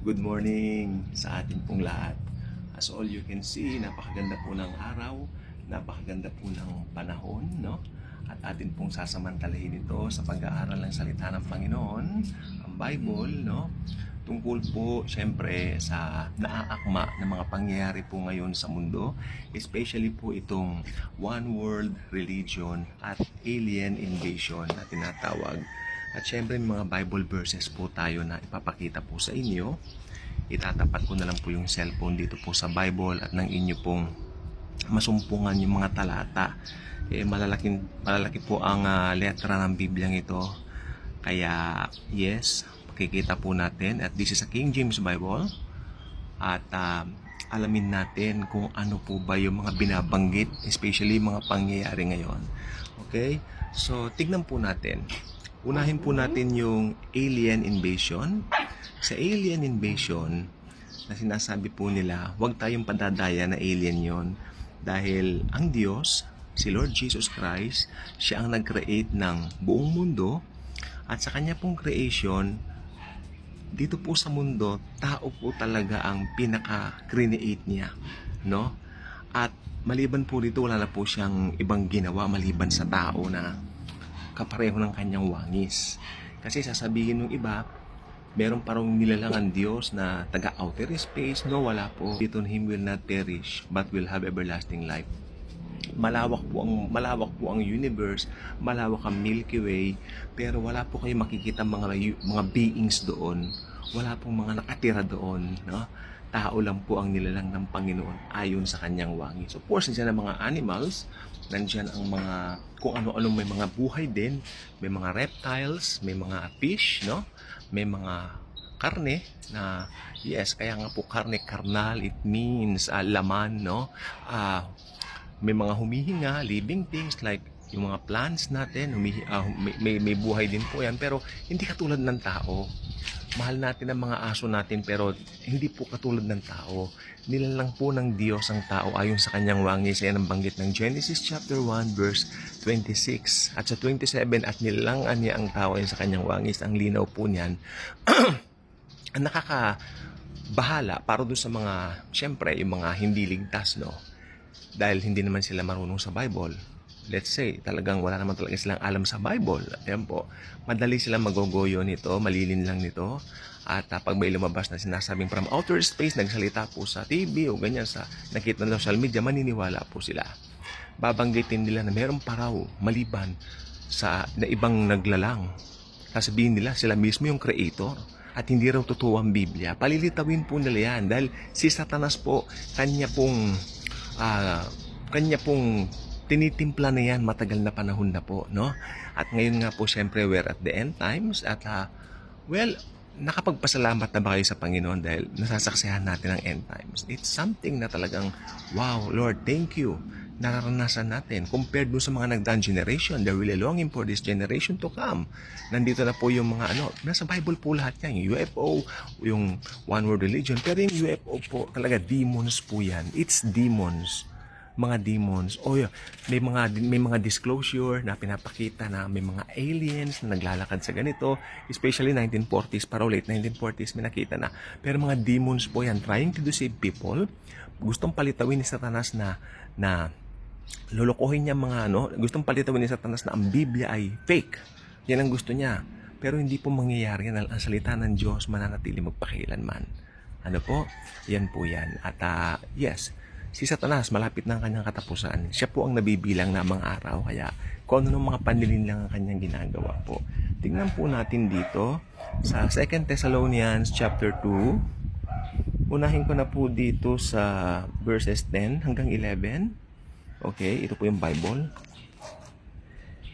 Good morning sa ating pong lahat. As all you can see, napakaganda po ng araw, napakaganda po ng panahon, no? At atin pong sasamantalahin ito sa pag-aaral ng salita ng Panginoon, ang Bible, no? Tungkol po, syempre, sa naaakma ng mga pangyayari po ngayon sa mundo, especially po itong one world religion at alien invasion na tinatawag. At syempre may mga Bible verses po tayo na ipapakita po sa inyo. Itatapat ko na lang po yung cellphone dito po sa Bible at nang inyo pong masumpungan yung mga talata. Malalaki po ang letra ng Bibliang ito. Kaya yes, makikita po natin at this is a King James Bible. At alamin natin kung ano po ba yung mga binabanggit, especially mga pangyayari ngayon. Okay? So, tignan po natin. Unahin po natin yung alien invasion. Sa alien invasion, na sinasabi po nila, huwag tayong padadaya na alien yon. Dahil ang Diyos, si Lord Jesus Christ, siya ang nag-create ng buong mundo. At sa kanya pong creation, dito po sa mundo, tao po talaga ang pinaka-create niya. No? At maliban po dito, wala na po siyang ibang ginawa maliban sa tao na kapareho ng kanyang wangis. Kasi sasabihin ng iba, meron parang nilalangan Diyos na taga-outer space. No, wala po. Dito him will not perish, but will have everlasting life. Malawak po ang universe, malawak ang Milky Way, pero wala po kayo makikita mga beings doon. Wala pong mga nakatira doon, no? Tao lang po ang nilalang ng Panginoon ayon sa kanyang wangis. Of course, nandiyan ang mga animals, nandiyan ang mga kung ano-ano, may mga buhay din, may mga reptiles, may mga fish, no? May mga karne na yes, kaya nga po karne, karnal, it means laman, no? May mga humihinga, living things like yung mga plants natin, may buhay din po yan, pero hindi katulad ng tao. Mahal natin ang mga aso natin, pero hindi po katulad ng tao. Nilalang po ng Diyos ang tao ayon sa kanyang wangis. Yan ang banggit ng Genesis chapter 1 verse 26 at sa 27, at nilalangan niya ang tao ayon sa kanyang wangis. Ang linaw po niyan. Ang nakakabahala para doon sa mga, syempre, yung mga hindi ligtas, no? Dahil hindi naman sila marunong sa Bible. Let's say, talagang wala naman talaga silang alam sa Bible. Ayan po, madali silang magogoyo nito, malilin lang nito. At pag may lumabas na sinasabing from outer space, nagsalita po sa TV o ganyan sa nakita ng social media, maniniwala po sila. Babanggitin nila na meron pa raw maliban sa na ibang naglalang. Sasabihin nila sila mismo yung creator at hindi raw totoo ang Biblia. Palilitawin po nila yan dahil si Satanas po, kanya pong tinitimpla na yan matagal na panahon na po, no? At ngayon nga po, syempre, we're at the end times at well, nakapagpasalamat na ba kayo sa Panginoon dahil nasasaksihan natin ang end times? It's something na talagang, wow, Lord, thank you. Nararanasan natin compared doon sa mga nagdaan generation. They're really longing for this generation to come. Nandito na po yung mga nasa Bible po lahat yan. Yung UFO, yung one world religion. Pero yung UFO po, talaga demons po yan. It's demons. Mga demons. May mga disclosure na pinapakita na may mga aliens na naglalakad sa ganito, especially 1940s, para late 1940s may nakita na. Pero mga demons po yan, trying to deceive people. Gustong palitawin ni Satanas na lolokohin niya gustong palitawin ni Satanas na ang Biblia ay fake. Yan ang gusto niya. Pero hindi po mangyayari yan. Ang salita ng Diyos mananatili magpakilanman. Ano po? Yan po yan. At yes, si Satanas, malapit na ang kanyang katapusan. Siya po ang nabibilang na mga araw. Kaya kung ano mga panlilin lang ang kanyang ginagawa po. Tingnan po natin dito sa 2 Thessalonians chapter 2. Unahin ko na po dito sa verses 10 hanggang 11. Okay, ito po yung Bible.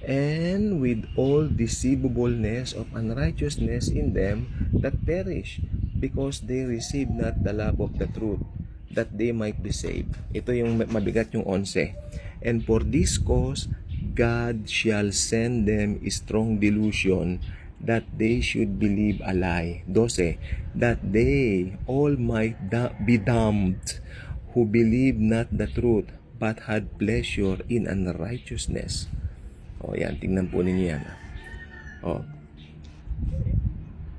And with all deceivableness of unrighteousness in them that perish, because they receive not the love of the truth, that they might be saved. Ito yung mabigat yung 11. And for this cause, God shall send them a strong delusion, that they should believe a lie. 12. That they all might be damned, who believe not the truth, but had pleasure in unrighteousness. Yan, tingnan po ninyo yan.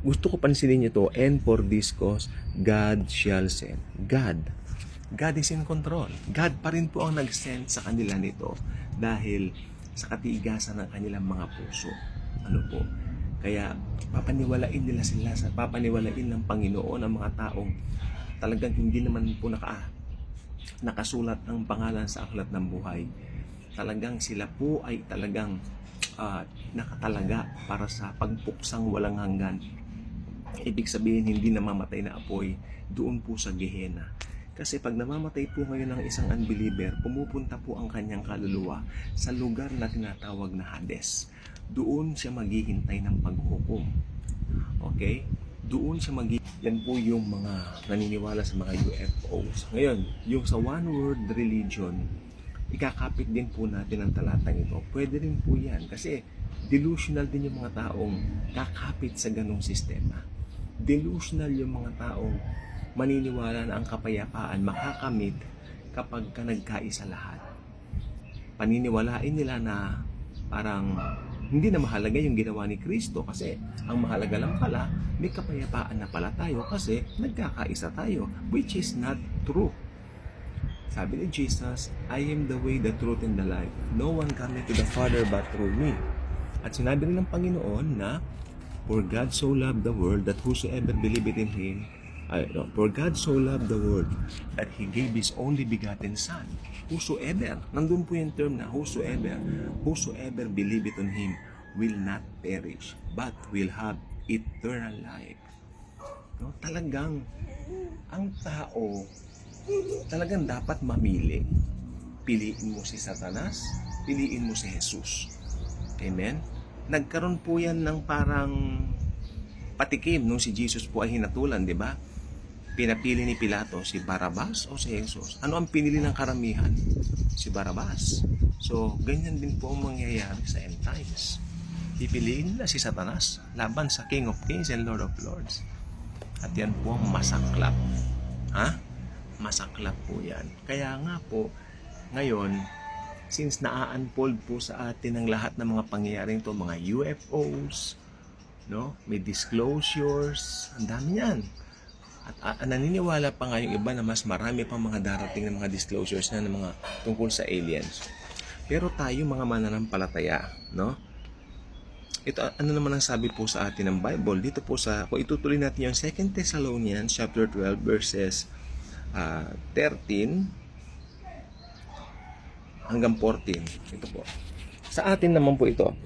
gusto ko pansinin nyo to, and for this cause, God shall send. God is in control. God pa rin po ang nag-send sa kanila nito dahil sa katigasan ng kanilang mga puso. Ano po? Kaya papaniwalain nila sila, papaniwalain ng Panginoon ang mga taong talagang hindi naman po nakasulat ang pangalan sa aklat ng buhay. Talagang sila po ay talagang nakatalaga para sa pagpuksang walang hanggan. Ibig sabihin, hindi namamatay na apoy doon po sa Gehenna. Kasi pag namamatay po ngayon ng isang unbeliever, pumupunta po ang kanyang kaluluwa sa lugar na tinatawag na Hades. Doon siya maghihintay ng paghukom. Okay? Doon siya yan po yung mga naniniwala sa mga UFOs. Ngayon, yung sa one world religion, ikakapit din po natin ang talatang ito. Pwede rin po yan kasi delusional din yung mga taong kakapit sa ganong sistema. Delusional yung mga taong maniniwala na ang kapayapaan makakamit kapag ka nagkaisa lahat. Paniniwalain nila na parang hindi na mahalaga yung ginawa ni Kristo kasi ang mahalaga lang pala, may kapayapaan na pala tayo kasi nagkakaisa tayo, which is not true. Sabi ni Jesus, I am the way, the truth, and the life. No one cometh to the Father but through me. At sinabi rin ng Panginoon na, for God so loved the world that whosoever believeth in Him, for God so loved the world that He gave His only begotten Son. Whosoever, nandun po yung term na whosoever believeth on Him will not perish, but will have eternal life. No? Talagang, ang tao, talagang dapat mamili. Piliin mo si Satanas, piliin mo si Jesus. Amen? Nagkaroon po yan ng parang patikim nung si Jesus po ay hinatulan, di ba? Pinapili ni Pilato si Barabas o si Jesus. Ano ang pinili ng karamihan? Si Barabas. So, ganyan din po ang mangyayari sa end times. Pipiliin nila si Satanas laban sa King of Kings and Lord of Lords. At yan po ang masaklap. Masaklap po yan. Kaya nga po, ngayon, since naa-unfold po sa atin ang lahat ng mga pangyayaring to, mga UFOs, no? May disclosures, ang dami yan. At naniniwala pa nga yung iba na mas marami pang mga darating na mga disclosures na ng mga tungkol sa aliens. Pero tayo mga mananampalataya, no? Ito, ano naman ang sabi po sa atin ng Bible? Dito po kung itutuloy natin yung 2 Thessalonians chapter 12 verses 13 hanggang 14. Ito po. Sa atin naman po ito.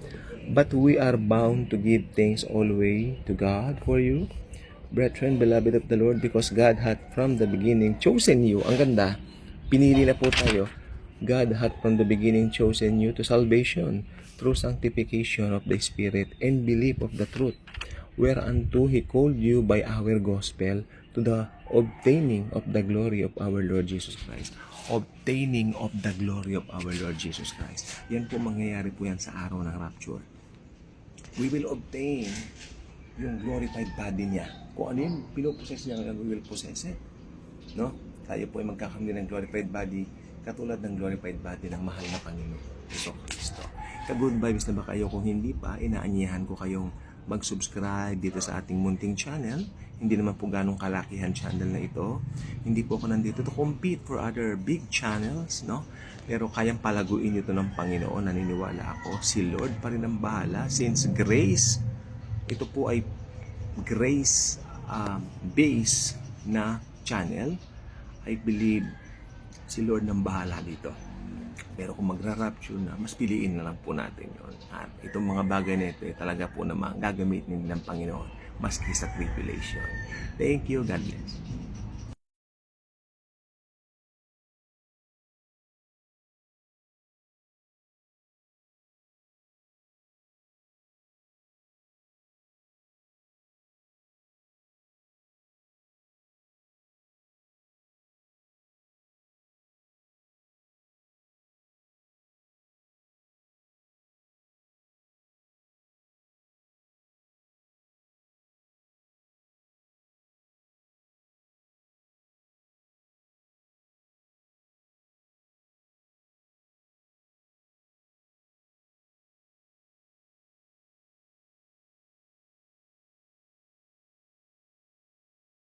But we are bound to give thanks always to God for you, brethren, beloved of the Lord, because God hath from the beginning chosen you. Ang ganda. Pinili na po tayo. God hath from the beginning chosen you to salvation through sanctification of the Spirit and belief of the truth, whereunto He called you by our gospel to the obtaining of the glory of our Lord Jesus Christ. Obtaining of the glory of our Lord Jesus Christ. Yan po mangyayari po yan sa araw ng rapture. We will obtain yung glorified body niya. Kung ano yung pinupossess niya, we will possess it. No? Tayo po ay magkakamit ng glorified body katulad ng glorified body ng mahal na Panginoon Hesus Kristo. Ka-good vibes na ba kayo? Kung hindi pa, inaanyahan ko kayong mag-subscribe dito sa ating munting channel. Hindi naman po ganong kalakihan channel na ito. Hindi po ako nandito to compete for other big channels, no? Pero kayang palaguin ito ng Panginoon. Naniniwala ako, si Lord pa rin ang bahala. Since grace, ito po ay grace base na channel, I believe si Lord nang bahala dito. Pero kung magra-rapture na, mas piliin na lang po natin yon. At itong mga bagay na ito, talaga po naman gagamitin ng Panginoon maski sa tribulation. Thank you. God bless.